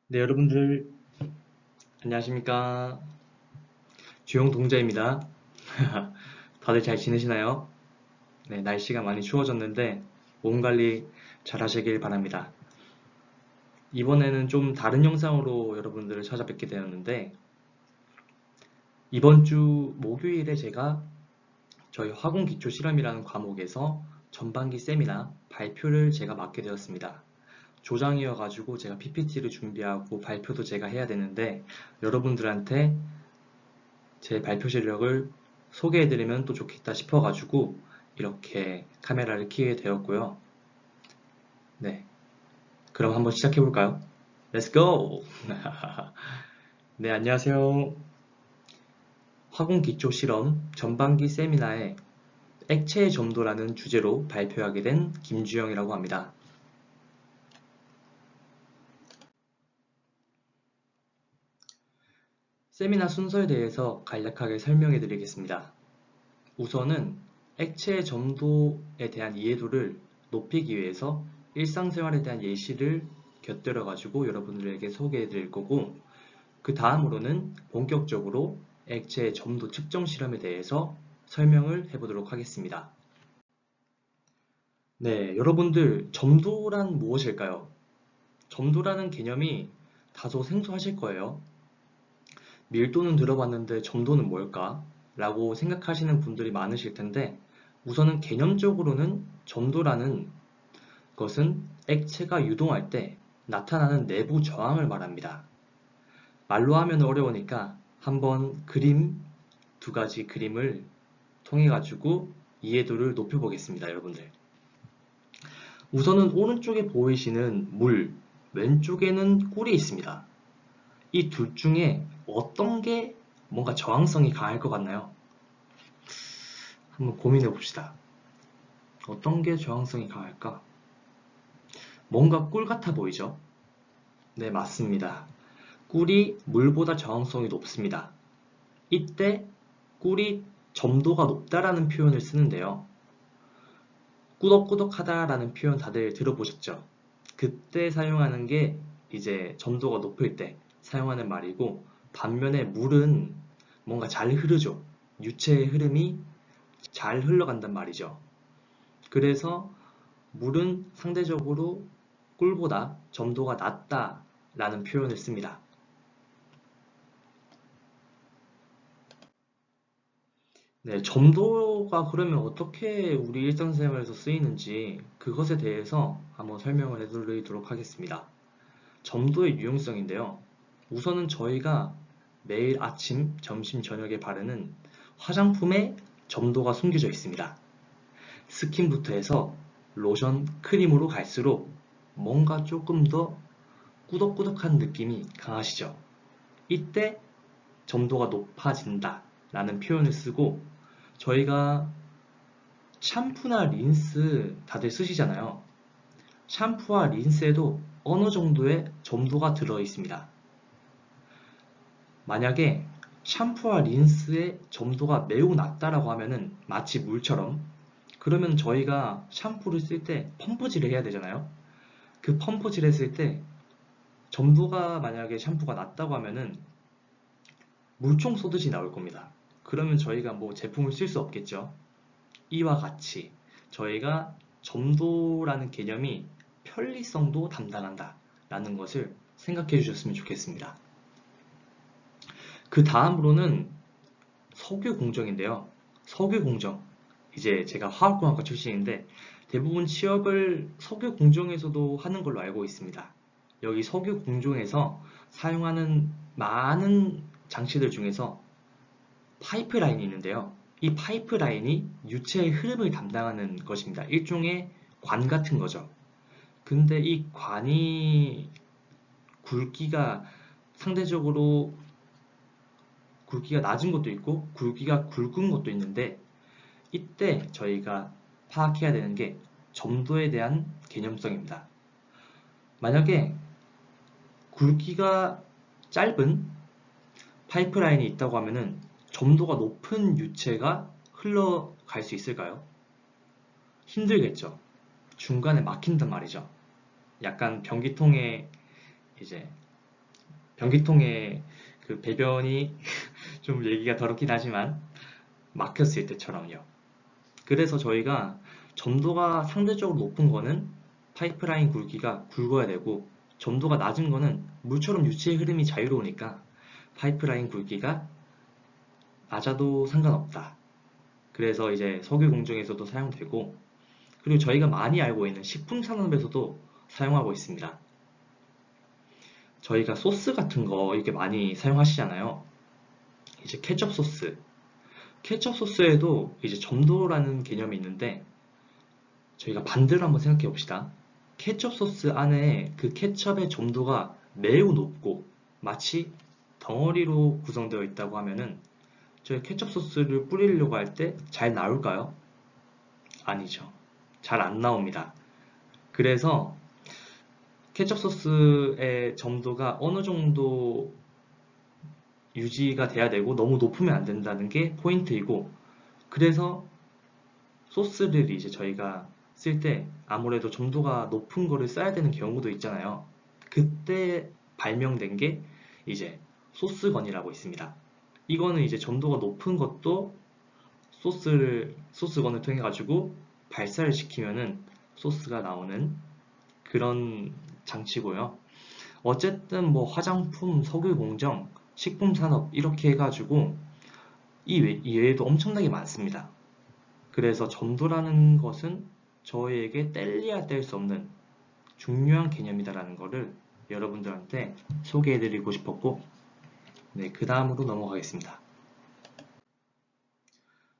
네, 여러분들 안녕하십니까? 주영 동자입니다. 다들 잘 지내시나요? 네, 날씨가 많이 추워졌는데 몸 관리 잘 하시길 바랍니다. 이번에는 좀 다른 영상으로 여러분들을 찾아뵙게 되었는데 이번 주 목요일에 제가 저희 화공 기초 실험이라는 과목에서 전반기 세미나 발표를 제가 맡게 되었습니다. 조장이어가지고 제가 PPT를 준비하고 발표도 제가 해야 되는데 여러분들한테 제 발표 실력을 소개해드리면 또 좋겠다 싶어가지고 이렇게 카메라를 켜게 되었고요. 네, 그럼 한번 시작해볼까요? Let's go! 네, 안녕하세요. 화공기초 실험 전반기 세미나에 액체의 점도라는 주제로 발표하게 된 김주영이라고 합니다. 세미나 순서에 대해서 간략하게 설명해 드리겠습니다. 우선은 액체의 점도에 대한 이해도를 높이기 위해서 일상생활에 대한 예시를 곁들여 가지고 여러분들에게 소개해 드릴 거고, 그 다음으로는 본격적으로 액체의 점도 측정 실험에 대해서 설명을 해보도록 하겠습니다. 네, 여러분들 점도란 무엇일까요? 점도라는 개념이 다소 생소하실 거예요. 밀도는 들어봤는데 점도는 뭘까? 라고 생각하시는 분들이 많으실 텐데, 우선은 개념적으로는 점도라는 것은 액체가 유동할 때 나타나는 내부 저항을 말합니다. 말로 하면 어려우니까 한번 두 가지 그림을 통해 가지고 이해도를 높여보겠습니다, 여러분들. 우선은 오른쪽에 보이시는 물, 왼쪽에는 꿀이 있습니다. 이 둘 중에 어떤 게 뭔가 저항성이 강할 것 같나요? 한번 고민해 봅시다. 어떤 게 저항성이 강할까? 뭔가 꿀 같아 보이죠? 네, 맞습니다. 꿀이 물보다 저항성이 높습니다. 이때 꿀이 점도가 높다라는 표현을 쓰는데요. 꾸덕꾸덕하다라는 표현 다들 들어보셨죠? 그때 사용하는 게 이제 점도가 높을 때 사용하는 말이고, 반면에 물은 뭔가 잘 흐르죠. 유체의 흐름이 잘 흘러간단 말이죠. 그래서 물은 상대적으로 꿀보다 점도가 낮다라는 표현을 씁니다. 네, 점도가 그러면 어떻게 우리 일상생활에서 쓰이는지 그것에 대해서 한번 설명을 해드리도록 하겠습니다. 점도의 유용성인데요. 우선은 저희가 매일 아침, 점심, 저녁에 바르는 화장품에 점도가 숨겨져 있습니다. 스킨부터 해서 로션, 크림으로 갈수록 뭔가 조금 더 꾸덕꾸덕한 느낌이 강하시죠? 이때 점도가 높아진다 라는 표현을 쓰고, 저희가 샴푸나 린스 다들 쓰시잖아요. 샴푸와 린스에도 어느 정도의 점도가 들어 있습니다. 만약에 샴푸와 린스의 점도가 매우 낮다라고 하면은 마치 물처럼, 그러면 저희가 샴푸를 쓸 때 펌프질을 해야 되잖아요. 그 펌프질 했을 때 점도가 만약에 샴푸가 낮다고 하면은 물총 쏘듯이 나올 겁니다. 그러면 저희가 뭐 제품을 쓸 수 없겠죠. 이와 같이 저희가 점도라는 개념이 편리성도 담당한다 라는 것을 생각해 주셨으면 좋겠습니다. 그 다음으로는 석유 공정인데요. 석유 공정. 이제 제가 화학공학과 출신인데 대부분 취업을 석유 공정에서도 하는 걸로 알고 있습니다. 여기 석유 공정에서 사용하는 많은 장치들 중에서 파이프라인이 있는데요. 이 파이프라인이 유체의 흐름을 담당하는 것입니다. 일종의 관 같은 거죠. 근데 이 관이 굵기가 상대적으로 굵기가 낮은 것도 있고 굵기가 굵은 것도 있는데, 이때 저희가 파악해야 되는 게 점도에 대한 개념성입니다. 만약에 굵기가 짧은 파이프라인이 있다고 하면은 점도가 높은 유체가 흘러갈 수 있을까요? 힘들겠죠. 중간에 막힌단 말이죠. 약간 변기통에 이제 변기통에 그 배변이 좀 얘기가 더럽긴 하지만 막혔을 때처럼요. 그래서 저희가 점도가 상대적으로 높은 거는 파이프라인 굵기가 굵어야 되고 점도가 낮은 거는 물처럼 유체의 흐름이 자유로우니까 파이프라인 굵기가 낮아도 상관없다. 그래서 이제 석유 공정에서도 사용되고 그리고 저희가 많이 알고 있는 식품 산업에서도 사용하고 있습니다. 저희가 소스 같은 거 이렇게 많이 사용하시잖아요. 이제 케첩 소스. 케첩 소스에도 이제 점도라는 개념이 있는데 저희가 반대로 한번 생각해 봅시다. 케첩 소스 안에 그 케첩의 점도가 매우 높고 마치 덩어리로 구성되어 있다고 하면은 저희 케첩 소스를 뿌리려고 할 때 잘 나올까요? 아니죠. 잘 안 나옵니다. 그래서 케첩 소스의 점도가 어느 정도 유지가 돼야 되고 너무 높으면 안 된다는 게 포인트이고 그래서 소스를 이제 저희가 쓸 때 아무래도 점도가 높은 거를 써야 되는 경우도 있잖아요. 그때 발명된 게 이제 소스건이라고 있습니다. 이거는 이제 점도가 높은 것도 소스건을 통해 가지고 발사를 시키면은 소스가 나오는 그런 장치고요. 어쨌든 뭐 화장품, 석유 공정, 식품 산업 이렇게 해가지고 이외에도 엄청나게 많습니다. 그래서 점도라는 것은 저희에게 뗄래야 뗄 수 없는 중요한 개념이다라는 것을 여러분들한테 소개해드리고 싶었고, 네, 그 다음으로 넘어가겠습니다.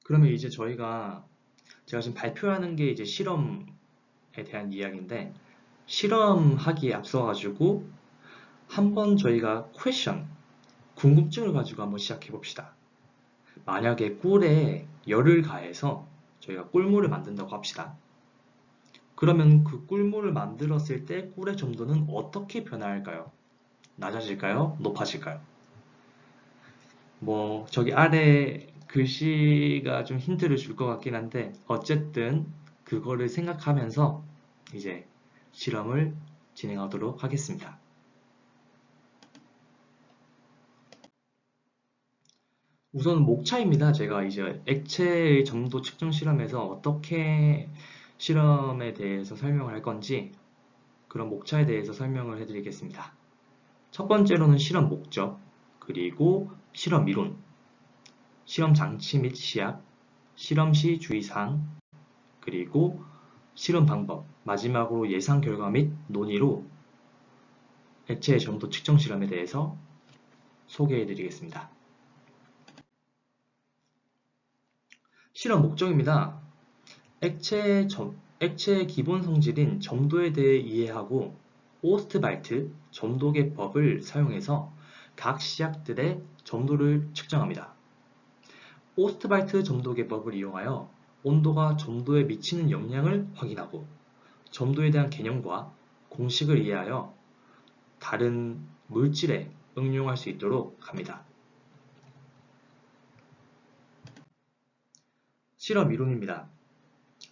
그러면 이제 제가 지금 발표하는 게 이제 실험에 대한 이야기인데, 실험하기에 앞서가지고 한번 저희가 궁금증을 가지고 한번 시작해 봅시다. 만약에 꿀에 열을 가해서 저희가 꿀물을 만든다고 합시다. 그러면 그 꿀물을 만들었을 때 꿀의 점도는 어떻게 변화할까요? 낮아질까요? 높아질까요? 뭐 저기 아래 글씨가 좀 힌트를 줄 것 같긴 한데 어쨌든 그거를 생각하면서 이제 실험을 진행하도록 하겠습니다. 우선 목차입니다. 제가 이제 액체의 점도 측정 실험에서 어떻게 실험에 대해서 설명을 할 건지 그런 목차에 대해서 설명을 해드리겠습니다. 첫 번째로는 실험 목적, 그리고 실험 이론, 실험 장치 및 시약, 실험 시 주의사항, 그리고 실험 방법, 마지막으로 예상 결과 및 논의로 액체의 점도 측정 실험에 대해서 소개해드리겠습니다. 실험 목적입니다. 액체의 기본 성질인 점도에 대해 이해하고 오스트발트 점도계법을 사용해서 각 시약들의 점도를 측정합니다. 오스트발트 점도계법을 이용하여 온도가 점도에 미치는 영향을 확인하고 점도에 대한 개념과 공식을 이해하여 다른 물질에 응용할 수 있도록 합니다. 실험 이론입니다.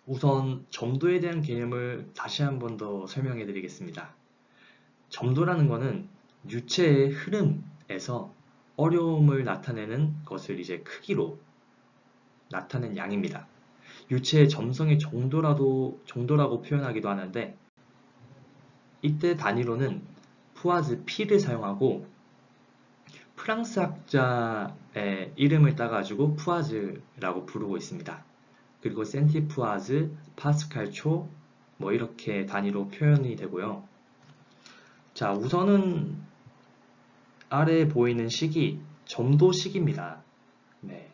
우선 점도에 대한 개념을 다시 한 번 더 설명해 드리겠습니다. 점도라는 것은 유체의 흐름에서 어려움을 나타내는 것을 이제 크기로 나타낸 양입니다. 유체의 점성의 정도라고 표현하기도 하는데 이때 단위로는 푸아즈 P를 사용하고 프랑스 학자의 이름을 따가지고 푸아즈라고 부르고 있습니다. 그리고 센티푸아즈, 파스칼 초, 뭐 이렇게 단위로 표현이 되고요. 자, 우선은 아래에 보이는 식이 점도식입니다. 네.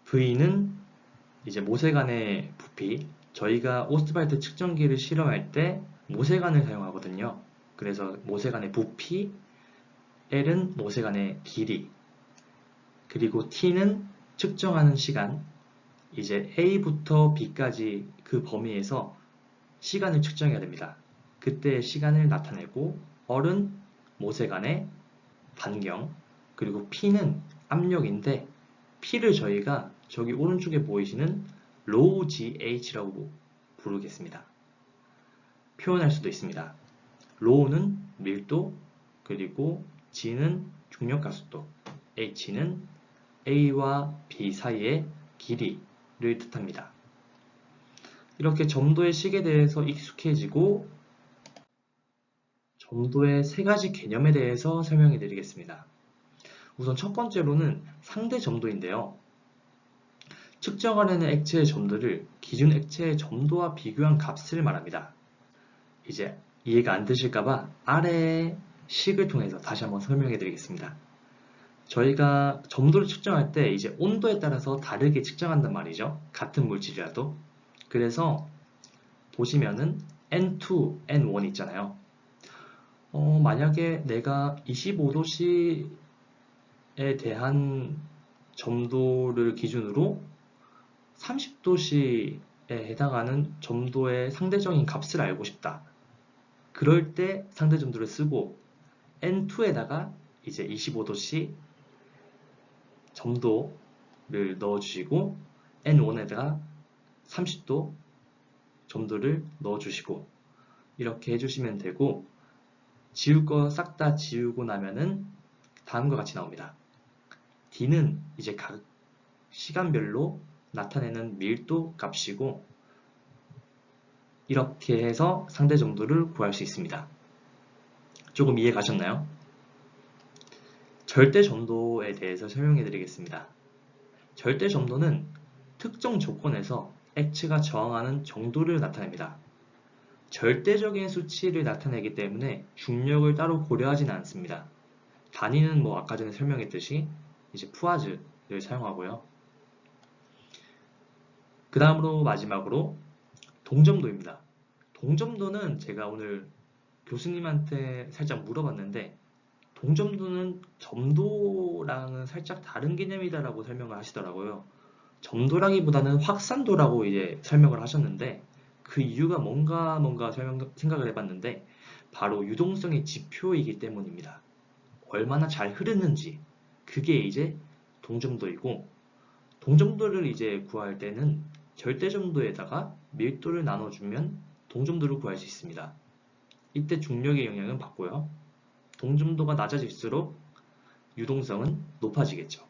V는 이제 모세간의 부피, 저희가 오스트발트 측정기를 실험할 때 모세간을 사용하거든요. 그래서 모세간의 부피, L은 모세간의 길이, 그리고 T는 측정하는 시간, 이제 A부터 B까지 그 범위에서 시간을 측정해야 됩니다. 그때 시간을 나타내고 R은 모세간의 반경, 그리고 P는 압력인데 P를 저희가 저기 오른쪽에 보이시는 low GH라고 부르겠습니다. 표현할 수도 있습니다. low는 밀도, 그리고 G는 중력 가속도, H는 A와 B 사이의 길이를 뜻합니다. 이렇게 점도의 식에 대해서 익숙해지고 점도의 세 가지 개념에 대해서 설명해 드리겠습니다. 우선 첫 번째로는 상대 점도인데요. 측정하려는 액체의 점도를 기준 액체의 점도와 비교한 값을 말합니다. 이제 이해가 안 되실까봐 아래의 식을 통해서 다시 한번 설명해 드리겠습니다. 저희가 점도를 측정할 때 이제 온도에 따라서 다르게 측정한단 말이죠. 같은 물질이라도. 그래서 보시면은 N2, N1 있잖아요. 만약에 내가 25도씨에 대한 점도를 기준으로 30도씨에 해당하는 점도의 상대적인 값을 알고 싶다. 그럴 때 상대 점도를 쓰고 N2에다가 이제 25도씨 점도를 넣어주시고 N1에다가 30도 점도를 넣어주시고 이렇게 해주시면 되고 지울 거 싹 다 지우고 나면은 다음과 같이 나옵니다. D는 이제 각 시간별로 나타내는 밀도 값이고 이렇게 해서 상대 점도를 구할 수 있습니다. 조금 이해 가셨나요? 절대 점도에 대해서 설명해 드리겠습니다. 절대 점도는 특정 조건에서 액체가 저항하는 정도를 나타냅니다. 절대적인 수치를 나타내기 때문에 중력을 따로 고려하지는 않습니다. 단위는 아까 전에 설명했듯이 이제 푸아즈를 사용하고요. 그 다음으로 마지막으로 동점도입니다. 동점도는 제가 오늘 교수님한테 살짝 물어봤는데 동점도는 점도랑은 살짝 다른 개념이다라고 설명을 하시더라고요. 점도라기보다는 확산도라고 이제 설명을 하셨는데 그 이유가 뭔가 생각을 해봤는데 바로 유동성의 지표이기 때문입니다. 얼마나 잘 흐르는지 그게 이제 동점도이고 동점도를 이제 구할 때는 절대점도에다가 밀도를 나눠주면 동점도를 구할 수 있습니다. 이때 중력의 영향은 받고요. 동점도가 낮아질수록 유동성은 높아지겠죠.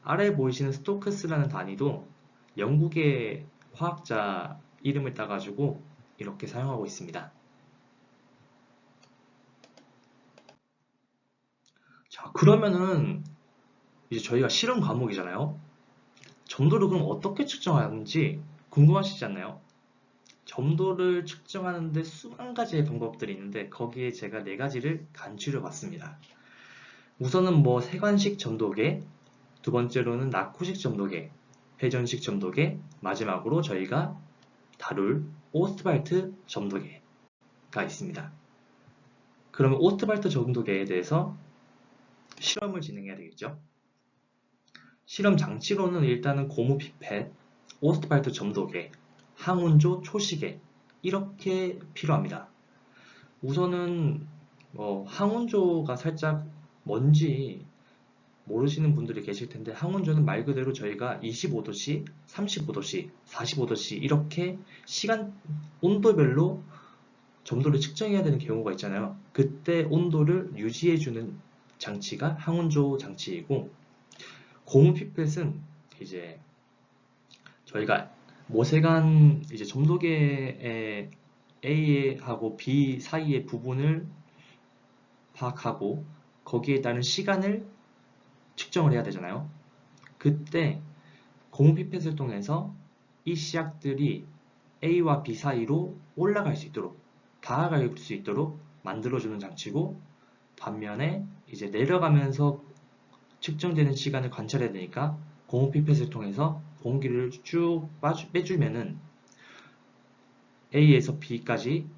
아래에 보이시는 스토크스라는 단위도 영국의 화학자 이름을 따가지고 이렇게 사용하고 있습니다. 자, 그러면은 이제 저희가 실험 과목이잖아요. 점도를 그럼 어떻게 측정하는지 궁금하시지 않나요? 점도를 측정하는데 수만 가지의 방법들이 있는데 거기에 제가 4가지를 간추려 봤습니다. 우선은 세관식 점도계, 두 번째로는 낙후식 점도계, 회전식 점도계, 마지막으로 저희가 다룰 오스트발트 점도계가 있습니다. 그러면 오스트발트 점도계에 대해서 실험을 진행해야 되겠죠. 실험 장치로는 일단은 고무 피펫, 오스트발트 점도계, 항온조 초시계 이렇게 필요합니다. 우선은 항온조가 살짝 뭔지 모르시는 분들이 계실 텐데 항온조는 말 그대로 저희가 25도씨, 35도씨, 45도씨 이렇게 시간 온도별로 점도를 측정해야 되는 경우가 있잖아요. 그때 온도를 유지해주는 장치가 항온조 장치이고 고무 피펫은 이제 저희가 모세관 이제 점도계의 A하고 B 사이의 부분을 파악하고 거기에 따른 시간을 측정을 해야 되잖아요. 그때 고무 피펫을 통해서 이 시약들이 A와 B 사이로 올라갈 수 있도록 다가갈 수 있도록 만들어주는 장치고 반면에 이제 내려가면서 측정되는 시간을 관찰해야 되니까 고무 피펫을 통해서 공기를 쭉 빼주면은 A에서 B까지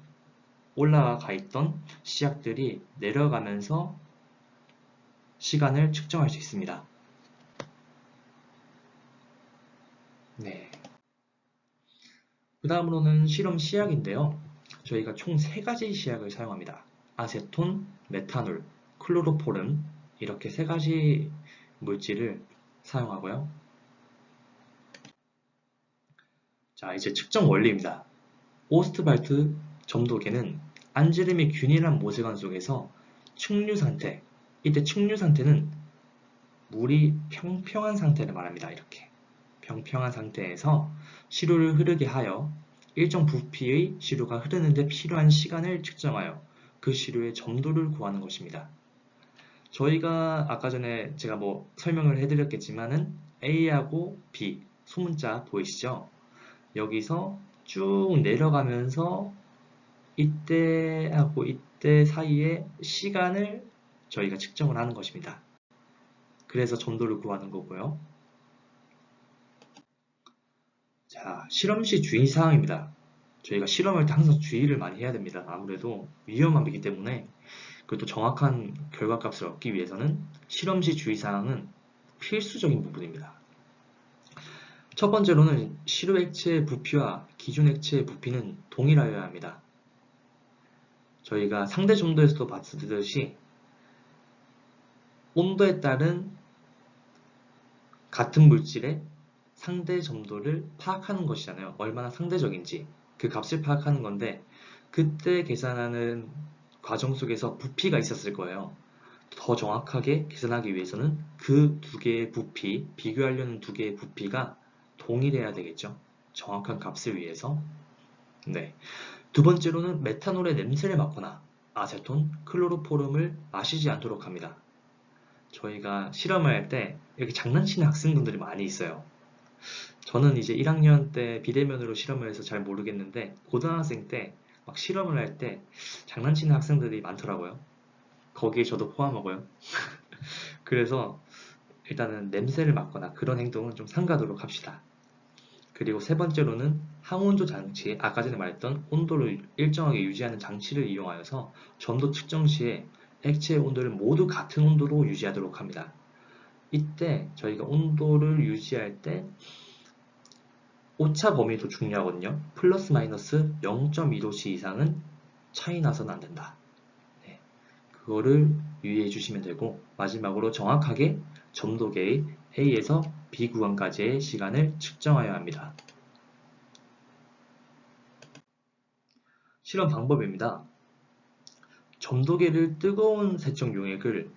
올라가 있던 시약들이 내려가면서 시간을 측정할 수 있습니다. 네. 그 다음으로는 실험 시약인데요. 저희가 총 3가지 시약을 사용합니다. 아세톤, 메탄올, 클로로포름 이렇게 3가지 물질을 사용하고요. 자, 이제 측정 원리입니다. 오스트발트 점도계는 안지름이 균일한 모세관 속에서 측류 상태. 이때 측류 상태는 물이 평평한 상태를 말합니다. 이렇게 평평한 상태에서 시료를 흐르게 하여 일정 부피의 시료가 흐르는데 필요한 시간을 측정하여 그 시료의 점도를 구하는 것입니다. 저희가 아까 전에 제가 설명을 해드렸겠지만은 A하고 B 소문자 보이시죠? 여기서 쭉 내려가면서 이때하고 이때 사이의 시간을 저희가 측정을 하는 것입니다. 그래서 점도를 구하는 거고요. 자, 실험시 주의사항입니다. 저희가 실험할 때 항상 주의를 많이 해야 됩니다. 아무래도 위험하기 때문에 그리고 또 정확한 결과값을 얻기 위해서는 실험시 주의사항은 필수적인 부분입니다. 첫 번째로는 시료 액체의 부피와 기존 액체의 부피는 동일하여야 합니다. 저희가 상대 점도에서도 봤듯이 온도에 따른 같은 물질의 상대 점도를 파악하는 것이잖아요. 얼마나 상대적인지 그 값을 파악하는 건데 그때 계산하는 과정 속에서 부피가 있었을 거예요. 더 정확하게 계산하기 위해서는 그 두 개의 부피, 비교하려는 두 개의 부피가 동일해야 되겠죠. 정확한 값을 위해서. 네. 두 번째로는 메탄올의 냄새를 맡거나 아세톤, 클로로포름을 마시지 않도록 합니다. 저희가 실험을 할 때 이렇게 장난치는 학생분들이 많이 있어요. 저는 이제 1학년 때 비대면으로 실험을 해서 잘 모르겠는데 고등학생 때 막 실험을 할 때 장난치는 학생들이 많더라고요. 거기에 저도 포함하고요. 그래서 일단은 냄새를 맡거나 그런 행동은 좀 삼가도록 합시다. 그리고 세 번째로는 항온조 장치, 아까 전에 말했던 온도를 일정하게 유지하는 장치를 이용하여서 점도 측정 시에 액체의 온도를 모두 같은 온도로 유지하도록 합니다. 이때 저희가 온도를 유지할 때 오차 범위도 중요하거든요. 플러스 마이너스 0.2도씨 이상은 차이 나서는 안 된다. 네, 그거를 유의해 주시면 되고 마지막으로 정확하게 점도계의 A에서 B 구간까지의 시간을 측정하여야 합니다. 실험 방법입니다. 점도계를 뜨거운 세척 용액을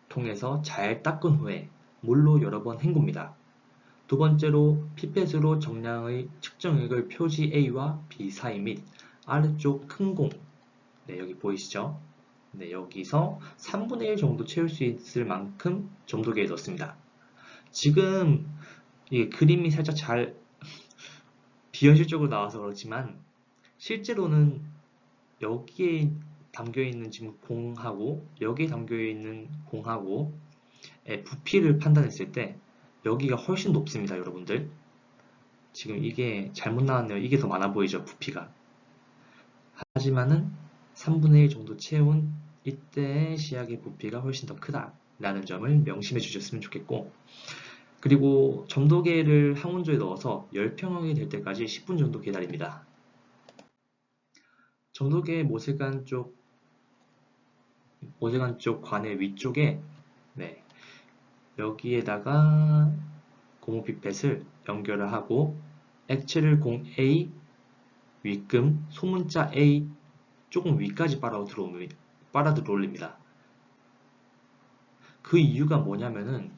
통해서 잘 닦은 후에 물로 여러 번 헹굽니다. 두 번째로 피펫으로 정량의 측정액을 표지 A와 B 사이 및 아래쪽 큰 공, 네, 여기 보이시죠? 네, 여기서 3분의 1 정도 채울 수 있을 만큼 점도계에 넣습니다. 지금 이 그림이 살짝 잘 비현실적으로 나와서 그렇지만 실제로는 여기에 담겨있는 지금 공하고 여기에 담겨있는 공하고 부피를 판단했을 때 여기가 훨씬 높습니다, 여러분들. 지금 이게 잘못 나왔네요. 이게 더 많아 보이죠, 부피가. 하지만은 3분의 1 정도 채운 이때의 시약의 부피가 훨씬 더 크다라는 점을 명심해 주셨으면 좋겠고, 그리고 점도계를 항온조에 넣어서 열평하게 될 때까지 10분 정도 기다립니다. 점도계 모세관 쪽 관의 위쪽에 네, 여기에다가 고무 피펫을 연결을 하고 액체를 공 A 윗금 소문자 A 조금 위까지 빨아 들어올립니다. 그 이유가 뭐냐면은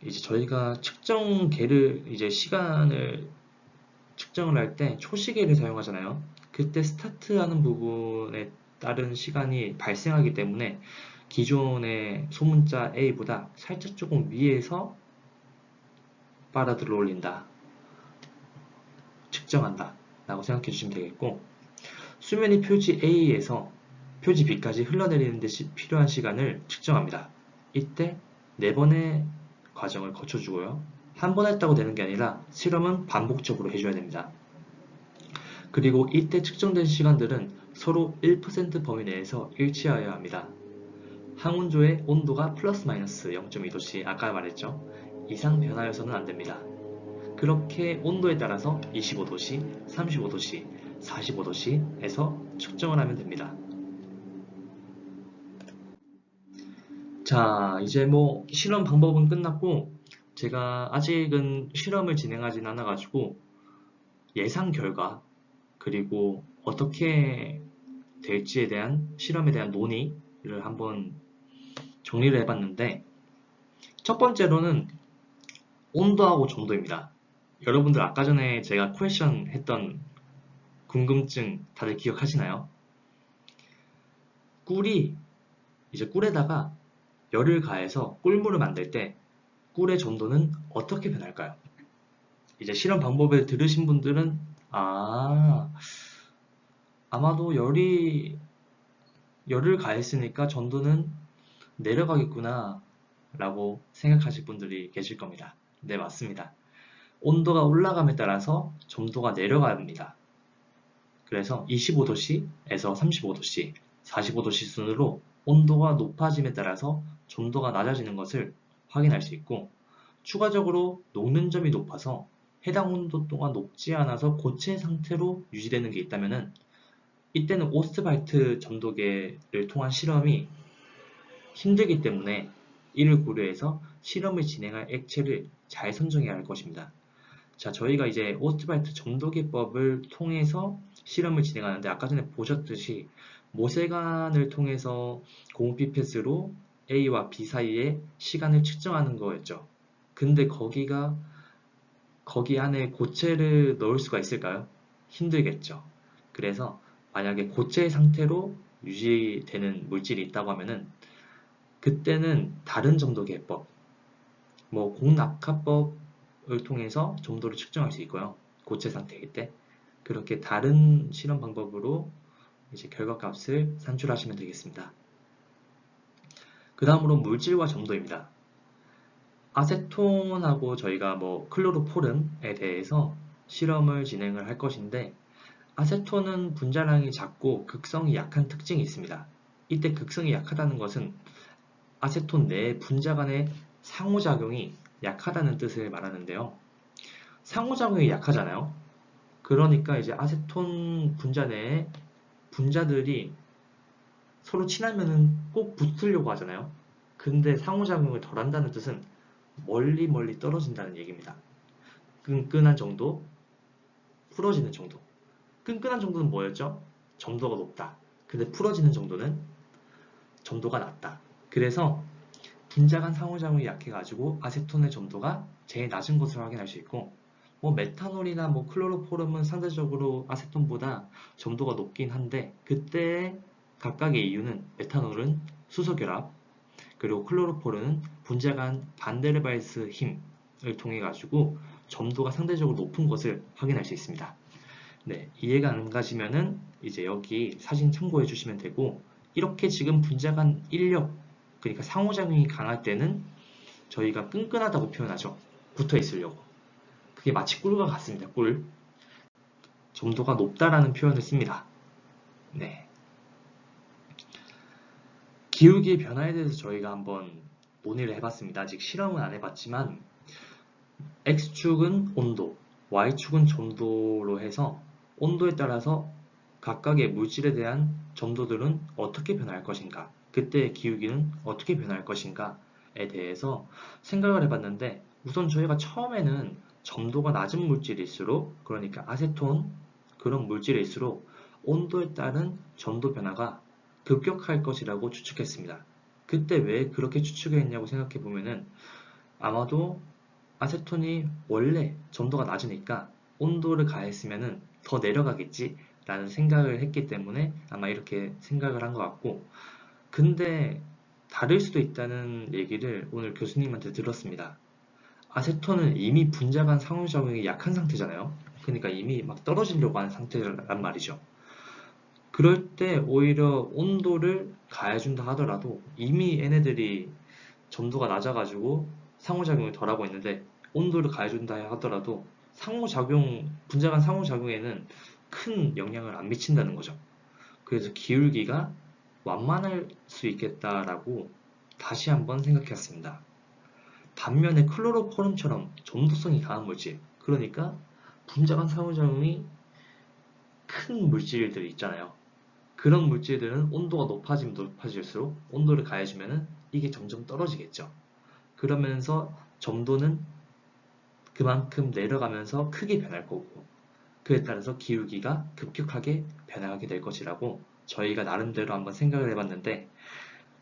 이제 저희가 측정계를 이제 시간을 측정을 할 때 초시계를 사용하잖아요. 그때 스타트하는 부분에 따른 시간이 발생하기 때문에 기존의 소문자 A보다 살짝 조금 위에서 빨아 들어올린다, 측정한다 라고 생각해 주시면 되겠고, 수면이 표지 A에서 표지 B까지 흘러내리는 데 필요한 시간을 측정합니다. 이때 4번의 과정을 거쳐주고요. 한 번 했다고 되는 게 아니라 실험은 반복적으로 해줘야 됩니다. 그리고 이때 측정된 시간들은 서로 1% 범위 내에서 일치하여야 합니다. 항온조의 온도가 플러스 마이너스 0.2도씨 아까 말했죠. 이상 변하여서는 안 됩니다. 그렇게 온도에 따라서 25도씨, 35도씨, 45도씨에서 측정을 하면 됩니다. 자, 이제 실험 방법은 끝났고 제가 아직은 실험을 진행하진 않아가지고 예상 결과 그리고 어떻게 될지에 대한 실험에 대한 논의 한번 정리를 해봤는데, 첫 번째로는 온도하고 점도입니다. 여러분들 아까 전에 제가 퀘션 했던 궁금증 다들 기억하시나요? 꿀에다가 열을 가해서 꿀물을 만들 때 꿀의 점도는 어떻게 변할까요? 이제 실험 방법을 들으신 분들은 아마도 열을 가했으니까 점도는 내려가겠구나 라고 생각하실 분들이 계실 겁니다. 네, 맞습니다. 온도가 올라감에 따라서 점도가 내려갑니다. 그래서 25도씨에서 35도씨, 45도씨 순으로 온도가 높아짐에 따라서 점도가 낮아지는 것을 확인할 수 있고, 추가적으로 녹는 점이 높아서 해당 온도 동안 녹지 않아서 고체 상태로 유지되는 게 있다면 이때는 오스트바이트 점도계를 통한 실험이 힘들기 때문에 이를 고려해서 실험을 진행할 액체를 잘 선정해야 할 것입니다. 자, 저희가 이제 오스트바이트 점도계법을 통해서 실험을 진행하는데 아까 전에 보셨듯이 모세관을 통해서 고무 피펫으로 A와 B 사이의 시간을 측정하는 거였죠. 근데 거기 안에 고체를 넣을 수가 있을까요? 힘들겠죠. 그래서 만약에 고체 상태로 유지되는 물질이 있다고 하면은 그때는 다른 점도계법, 공낙하법을 통해서 점도를 측정할 수 있고요. 고체 상태일 때 그렇게 다른 실험 방법으로 이제 결과값을 산출하시면 되겠습니다. 그 다음으로 물질과 점도입니다. 아세톤하고 저희가 클로로포름에 대해서 실험을 진행을 할 것인데, 아세톤은 분자량이 작고 극성이 약한 특징이 있습니다. 이때 극성이 약하다는 것은 아세톤 내 분자 간의 상호작용이 약하다는 뜻을 말하는데요. 상호작용이 약하잖아요. 그러니까 이제 아세톤 분자 내에 분자들이 서로 친하면은 꼭 붙으려고 하잖아요. 근데 상호작용을 덜 한다는 뜻은 멀리 떨어진다는 얘기입니다. 끈끈한 정도, 풀어지는 정도. 끈끈한 정도는 뭐였죠? 점도가 높다. 근데 풀어지는 정도는 점도가 낮다. 그래서 분자 간 상호작용이 약해가지고 아세톤의 점도가 제일 낮은 것을 확인할 수 있고, 메탄올이나 클로로포름은 상대적으로 아세톤보다 점도가 높긴 한데, 그때 각각의 이유는 메탄올은 수소결합, 그리고 클로로포름은 분자 간 반데르발스 힘을 통해 가지고 점도가 상대적으로 높은 것을 확인할 수 있습니다. 네, 이해가 안 가시면은 이제 여기 사진 참고해 주시면 되고, 이렇게 지금 분자 간 인력, 그러니까 상호작용이 강할 때는 저희가 끈끈하다고 표현하죠. 붙어 있으려고. 그게 마치 꿀과 같습니다. 꿀. 점도가 높다라는 표현을 씁니다. 네. 기울기의 변화에 대해서 저희가 한번 논의를 해봤습니다. 아직 실험은 안 해봤지만 X축은 온도, Y축은 점도로 해서 온도에 따라서 각각의 물질에 대한 점도들은 어떻게 변할 것인가, 그때의 기울기는 어떻게 변할 것인가에 대해서 생각을 해봤는데, 우선 저희가 처음에는 점도가 낮은 물질일수록, 그러니까 아세톤 그런 물질일수록 온도에 따른 점도 변화가 급격할 것이라고 추측했습니다. 그때 왜 그렇게 추측했냐고 생각해 보면은 아마도 아세톤이 원래 점도가 낮으니까 온도를 가했으면은 더 내려가겠지 라는 생각을 했기 때문에 아마 이렇게 생각을 한 것 같고, 근데 다를 수도 있다는 얘기를 오늘 교수님한테 들었습니다. 아세톤은 이미 분자 간 상호작용이 약한 상태잖아요. 그러니까 이미 막 떨어지려고 하는 상태란 말이죠. 그럴 때 오히려 온도를 가해준다 하더라도 이미 얘네들이 점도가 낮아가지고 상호작용을 덜 하고 있는데, 온도를 가해준다 하더라도 분자 간 상호작용에는 큰 영향을 안 미친다는 거죠. 그래서 기울기가 완만할 수 있겠다라고 다시 한번 생각했습니다. 반면에 클로로포름처럼 점도성이 강한 물질, 그러니까 분자 간 상호작용이 큰 물질들이 있잖아요. 그런 물질들은 온도가 높아지면 높아질수록 온도를 가해주면 이게 점점 떨어지겠죠. 그러면서 점도는 그만큼 내려가면서 크게 변할 거고, 그에 따라서 기울기가 급격하게 변하게 될 것이라고 저희가 나름대로 한번 생각을 해봤는데,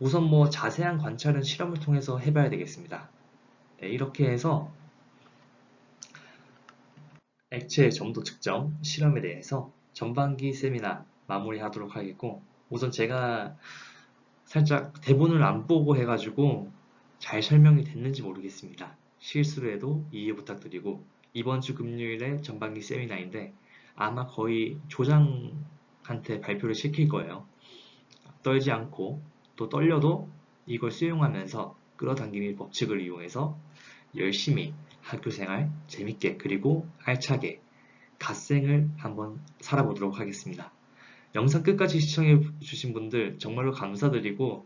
우선 뭐 자세한 관찰은 실험을 통해서 해봐야 되겠습니다. 네, 이렇게 해서 액체의 점도 측정 실험에 대해서 전반기 세미나 마무리하도록 하겠고, 우선 제가 살짝 대본을 안 보고 해가지고 잘 설명이 됐는지 모르겠습니다. 실수를 해도 이해 부탁드리고, 이번 주 금요일에 전반기 세미나인데 아마 거의 조장한테 발표를 시킬 거예요. 떨지 않고, 또 떨려도 이걸 수용하면서 끌어당김의 법칙을 이용해서 열심히 학교생활 재밌게 그리고 알차게 갓생을 한번 살아보도록 하겠습니다. 영상 끝까지 시청해 주신 분들 정말로 감사드리고,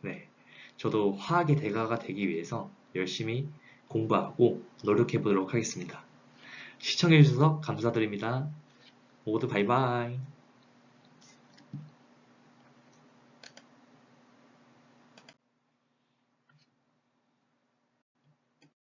네, 저도 화학의 대가가 되기 위해서 열심히 공부하고 노력해 보도록 하겠습니다. 시청해 주셔서 감사드립니다. 모두 바이바이.